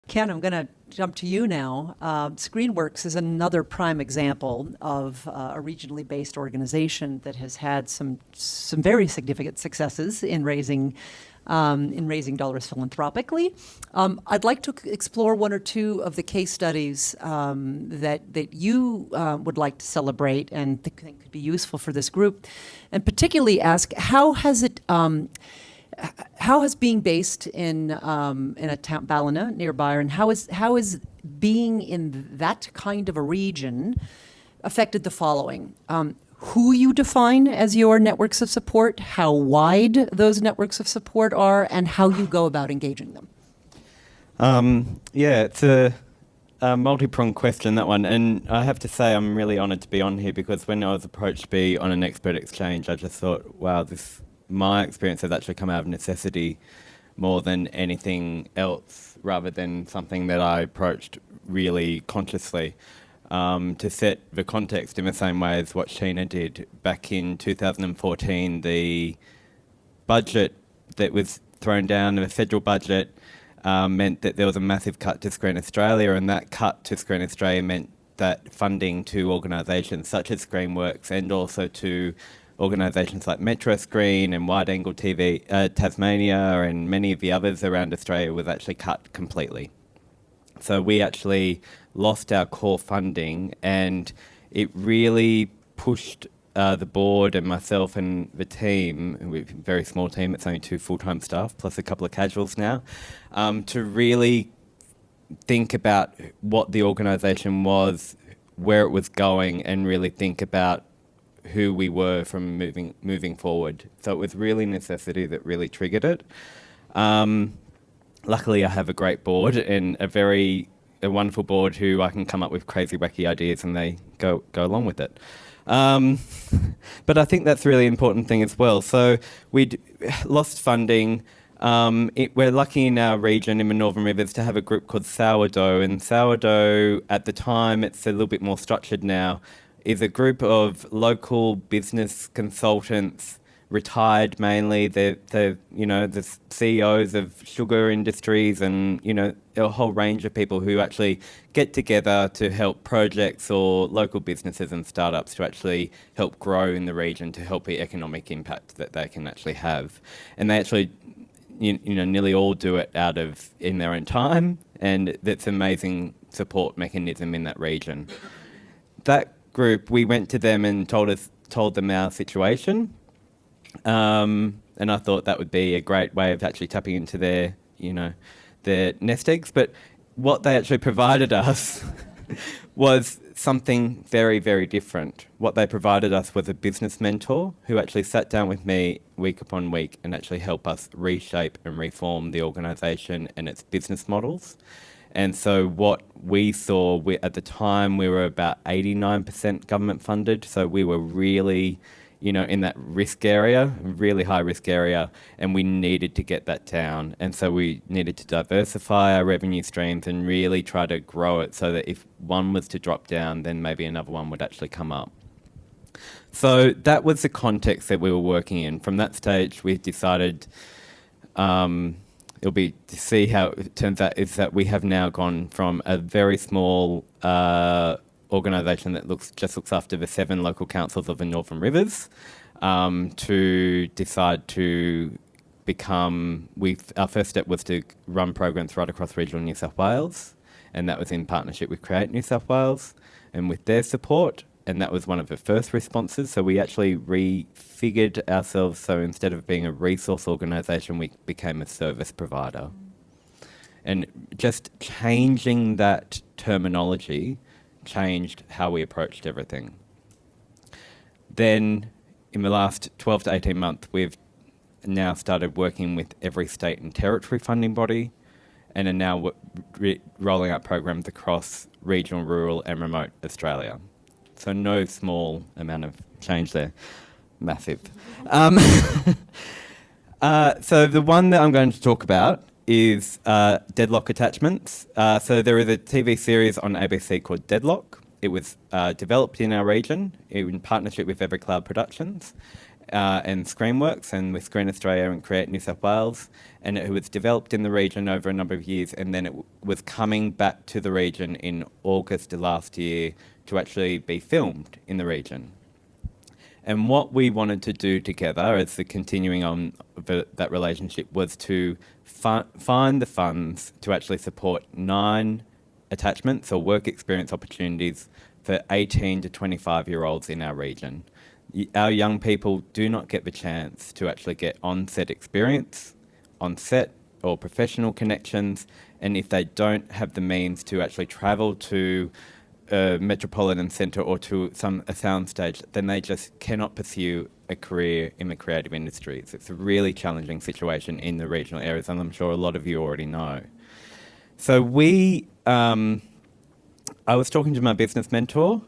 Ken, I'm going to jump to you now. Screenworks is another prime example of a regionally based organization that has had some very significant successes in raising dollars philanthropically. I'd like to explore one or two of the case studies that you would like to celebrate and think could be useful for this group, and particularly ask how has being based in a town, Ballina, near Byron, how is being in that kind of a region affected the following? Who you define as your networks of support, how wide those networks of support are, and how you go about engaging them. Yeah, it's a multi-pronged question, that one. And I have to say I'm really honoured to be on here, because when I was approached to be on an expert exchange, I just thought, wow, my experience has actually come out of necessity more than anything else, rather than something that I approached really consciously. To set the context in the same way as what Sheena did back in 2014, the budget that was thrown down, the federal budget, meant that there was a massive cut to Screen Australia, and that cut to Screen Australia meant that funding to organisations such as Screenworks, and also to organisations like Metro Screen and Wide Angle TV Tasmania and many of the others around Australia, was actually cut completely. So we actually lost our core funding, and it really pushed the board and myself and the team, we're a very small team, it's only 2 full-time staff plus a couple of casuals now, to really think about what the organisation was, where it was going, and really think about who we were from moving forward. So it was really necessity that really triggered it. Luckily, I have a great board and a wonderful board who I can come up with crazy, wacky ideas, and they go along with it. But I think that's a really important thing as well. So we lost funding. We're lucky in our region, in the Northern Rivers, to have a group called Sourdough. And Sourdough, at the time, it's a little bit more structured now, is a group of local business consultants, retired mainly. They're the CEOs of sugar industries, and a whole range of people who actually get together to help projects or local businesses and startups to actually help grow in the region, to help the economic impact that they can actually have. And they actually nearly all do it in their own time, and that's an amazing support mechanism in that region. That group, we went to them and told them our situation. And I thought that would be a great way of actually tapping into their nest eggs. But what they actually provided us was something very, very different. What they provided us was a business mentor who actually sat down with me week upon week and actually helped us reshape and reform the organisation and its business models. And so what we saw, at the time, we were about 89% government funded. So we were really, in that risk area, really high risk area, and we needed to get that down. And so we needed to diversify our revenue streams and really try to grow it so that if one was to drop down, then maybe another one would actually come up. So that was the context that we were working in. From that stage, we decided, it'll be to see how it turns out, is that we have now gone from a very small organisation that just looks after the 7 local councils of the Northern Rivers, to decide to become, our first step was to run programs right across regional New South Wales, and that was in partnership with Create New South Wales and with their support, and that was one of the first responses. So we actually refigured ourselves, so instead of being a resource organisation, we became a service provider. And just changing that terminology changed how we approached everything. Then in the last 12 to 18 months, we've now started working with every state and territory funding body, and are now rolling out programs across regional, rural and remote Australia. So no small amount of change there. Massive. So the one that I'm going to talk about is deadlock attachments. So there is a TV series on ABC called Deadlock. It was developed in our region in partnership with Evercloud Productions. and Screenworks, and with Screen Australia and Create New South Wales, and it was developed in the region over a number of years, and then it was coming back to the region in August of last year to actually be filmed in the region. And what we wanted to do together as the continuing on that relationship was to find the funds to actually support 9 attachments or work experience opportunities for 18 to 25-year-olds in our region. Our young people do not get the chance to actually get on-set experience, on-set or professional connections, and if they don't have the means to actually travel to a metropolitan centre or to a soundstage, then they just cannot pursue a career in the creative industries. It's a really challenging situation in the regional areas, and I'm sure a lot of you already know. So I was talking to my business mentor.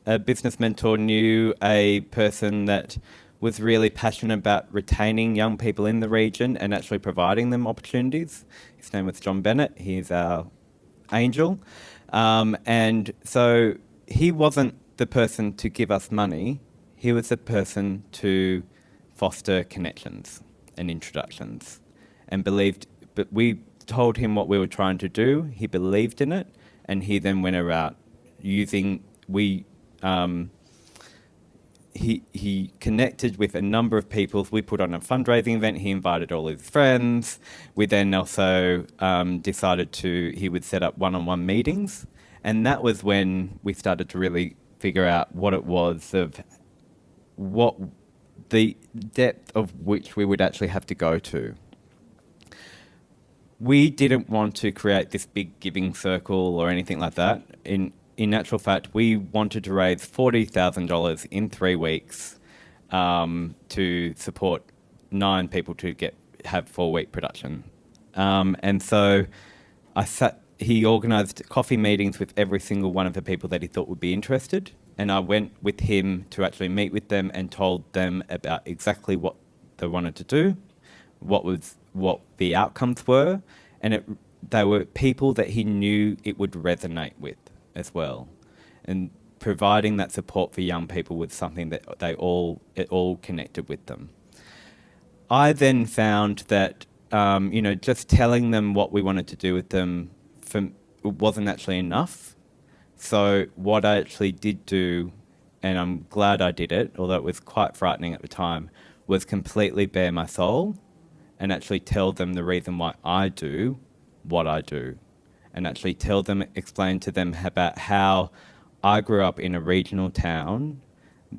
A business mentor knew a person that was really passionate about retaining young people in the region and actually providing them opportunities. His name was John Bennett. He's our angel. And so he wasn't the person to give us money. He was the person to foster connections and introductions and believed, but we told him what we were trying to do. He believed in it, and he then went about using, he connected with a number of people. We put on a fundraising event. He invited all his friends. We then also decided he would set up one-on-one meetings. And that was when we started to really figure out what it was of what the depth of which we would actually have to go to. We didn't want to create this big giving circle or anything like that. In actual fact, we wanted to raise $40,000 in 3 weeks to support 9 people to have 4-week production. And so he organised coffee meetings with every single one of the people that he thought would be interested. And I went with him to actually meet with them and told them about exactly what they wanted to do, what the outcomes were, and they were people that he knew it would resonate with as well. And providing that support for young people was something that it all connected with them. I then found that just telling them what we wanted to do with them wasn't actually enough. So what I actually did do, and I'm glad I did it, although it was quite frightening at the time, was completely bare my soul and actually tell them the reason why I do what I do, and actually explain to them about how I grew up in a regional town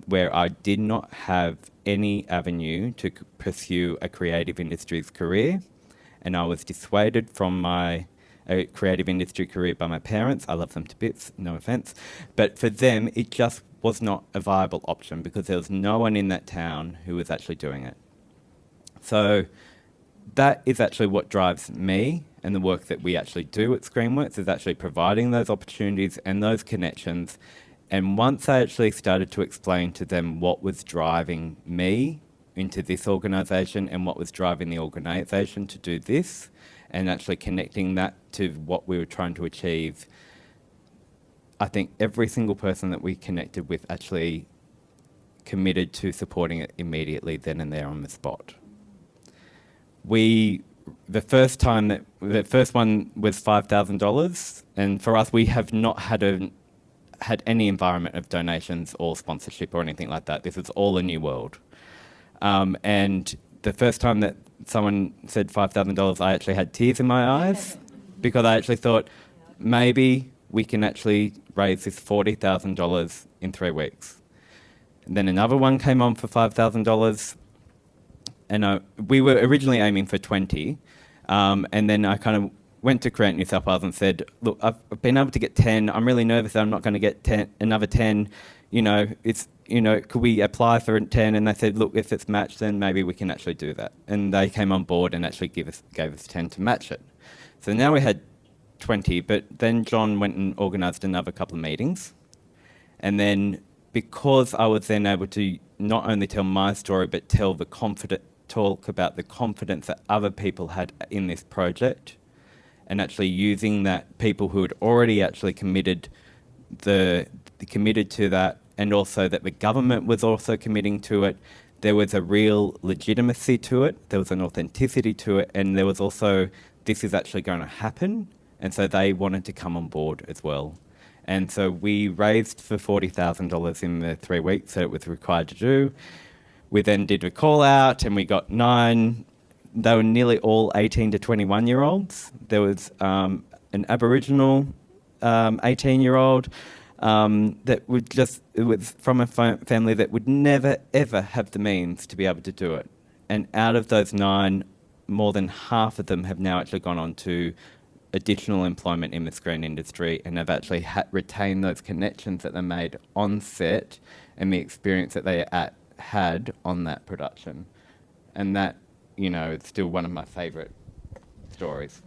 where I did not have any avenue to pursue a creative industries career, and I was dissuaded from my creative industry career by my parents. I love them to bits, no offence, but for them it just was not a viable option because there was no one in that town who was actually doing it. So that is actually what drives me, and the work that we actually do at Screenworks is actually providing those opportunities and those connections. And once I actually started to explain to them what was driving me into this organisation and what was driving the organisation to do this, and actually connecting that to what we were trying to achieve, I think every single person that we connected with actually committed to supporting it immediately then and there on the spot. The first one was $5,000, and for us, we have not had any environment of donations or sponsorship or anything like that. This is all a new world. And the first time that someone said $5,000, I actually had tears in my eyes because I actually thought maybe we can actually raise this $40,000 in 3 weeks. And then another one came on for $5,000. And we were originally aiming for 20, and then I kind of went to Create New South Wales and said, look, I've been able to get 10. I'm really nervous that I'm not going to get another 10. Could we apply for 10? And they said, look, if it's matched, then maybe we can actually do that. And they came on board and actually gave us 10 to match it. So now we had 20, but then John went and organised another couple of meetings. And then because I was then able to not only tell my story, but talk about the confidence that other people had in this project, and actually using that, people who had already actually committed to that, and also that the government was also committing to it, there was a real legitimacy to it, there was an authenticity to it, and there was also, this is actually going to happen, and so they wanted to come on board as well. And so we raised for $40,000 in the 3 weeks that it was required to do. We then did a call out, and we got 9, they were nearly all 18 to 21-year-olds. There was an Aboriginal 18-year-old, that would just, it was from a family that would never, ever have the means to be able to do it. And out of those 9, more than half of them have now actually gone on to additional employment in the screen industry and have actually retained those connections that they made on set and the experience that they had on that production. And that, you know, it's still one of my favourite stories.